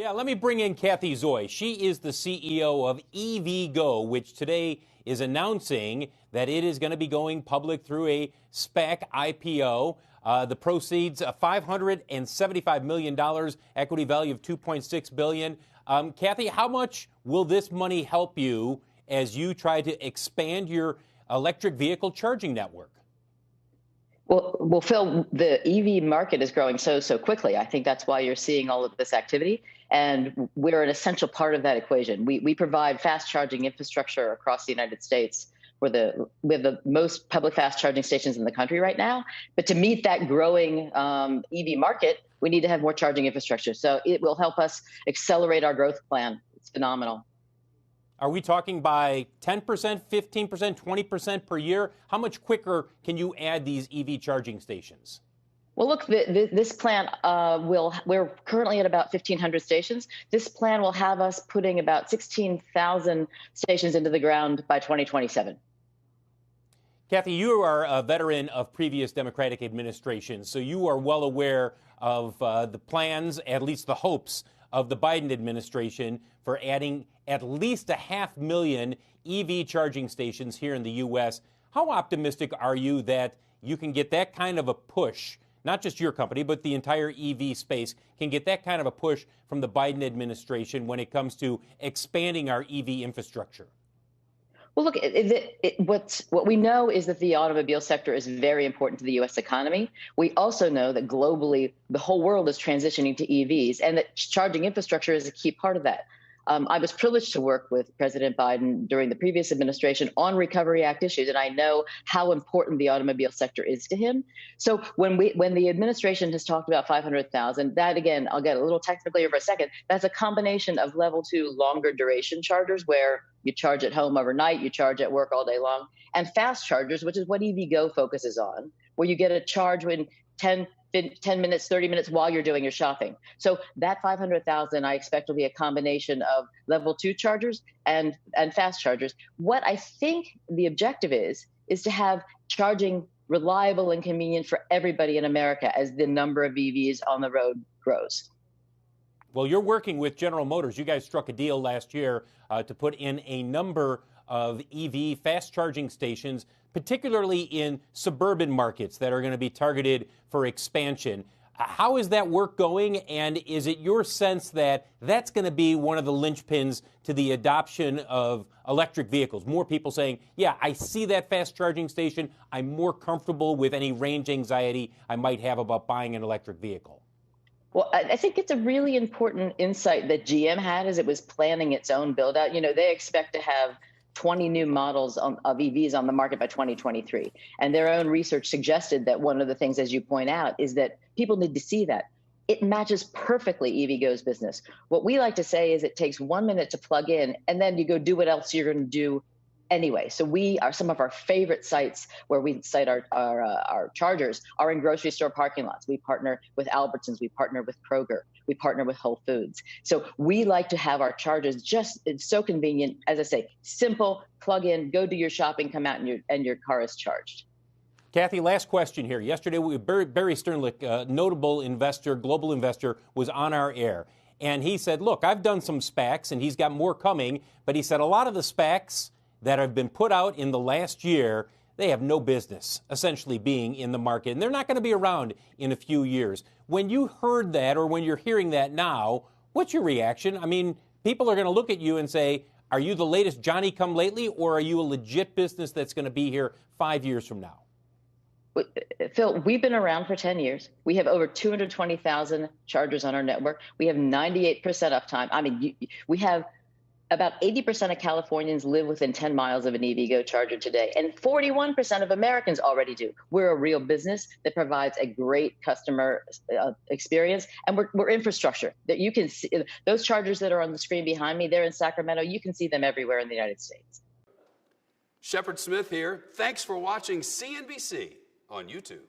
Yeah, let me bring in Cathy Zoi. She is the CEO of EVgo, which today is announcing that it is going to be going public through a SPAC IPO. The proceeds, $575 million, equity value of $2.6 billion. Cathy, how much will this money help you as you try to expand your electric vehicle charging network? Well, Phil, the EV market is growing so quickly. I think that's why you're seeing all of this activity, and we're an essential part of that equation. We provide fast charging infrastructure across the United States. We're the most public fast charging stations in the country right now. But to meet that growing EV market, we need to have more charging infrastructure. So it will help us accelerate our growth plan. It's phenomenal. Are we talking by 10%, 15%, 20% per year? How much quicker can you add these EV charging stations? Well, look, this plan we're currently at about 1,500 stations. This plan will have us putting about 16,000 stations into the ground by 2027. Cathy, you are a veteran of previous Democratic administrations, so you are well aware of the plans, at least the hopes, of the Biden administration for adding at least 500,000 EV charging stations here in the U.S. How optimistic are you that you can get that kind of a push, not just your company, but the entire EV space can get that kind of a push from the Biden administration when it comes to expanding our EV infrastructure? Well, look, what we know is that the automobile sector is very important to the U.S. economy. We also know that globally, the whole world is transitioning to EVs, and that charging infrastructure is a key part of that. I was privileged to work with President Biden during the previous administration on Recovery Act issues, and I know how important the automobile sector is to him. So when the administration has talked about 500,000, that, again, I'll get a little technical here for a second, that's a combination of level 2 longer duration chargers where you charge at home overnight, you charge at work all day long, and fast chargers, which is what EVgo focuses on, where you get a charge in 10 minutes, 30 minutes while you're doing your shopping. So that 500,000, I expect, will be a combination of level 2 chargers and fast chargers. What I think the objective is to have charging reliable and convenient for everybody in America as the number of EVs on the road grows. Well, you're working with General Motors. You guys struck a deal last year to put in a number of EV fast charging stations, particularly in suburban markets that are going to be targeted for expansion. How is that work going? And is it your sense that that's going to be one of the linchpins to the adoption of electric vehicles? More people saying, yeah, I see that fast charging station. I'm more comfortable with any range anxiety I might have about buying an electric vehicle. Well, I think it's a really important insight that GM had as it was planning its own build out. You know, they expect to have 20 new models of EVs on the market by 2023. And their own research suggested that one of the things, as you point out, is that people need to see that. It matches perfectly EVgo's business. What we like to say is it takes 1 minute to plug in, and then you go do what else you're going to do anyway. So some of our favorite sites where we site our chargers are in grocery store parking lots. We partner with Albertsons, we partner with Kroger, we partner with Whole Foods. So we like to have our chargers it's so convenient, as I say, simple, plug in, go do your shopping, come out, and your car is charged. Cathy, last question here. Yesterday, Barry Sternlicht, notable investor, global investor, was on our air. And he said, look, I've done some SPACs, and he's got more coming. But he said a lot of the SPACs that have been put out in the last year, they have no business essentially being in the market, and they're not going to be around in a few years. When you heard that, or when you're hearing that now, what's your reaction? I mean, people are going to look at you and say, are you the latest Johnny-come-lately, or are you a legit business that's going to be here 5 years from now? Phil, we've been around for 10 years. We have over 220,000 chargers on our network. We have 98% uptime. I mean, we have about 80% of Californians live within 10 miles of an EVgo charger today, and 41% of Americans already do. We're a real business that provides a great customer experience, and we're infrastructure that you can see. Those chargers that are on the screen behind me, they're in Sacramento. You can see them everywhere in the United States. Shepard Smith here. Thanks for watching CNBC on YouTube.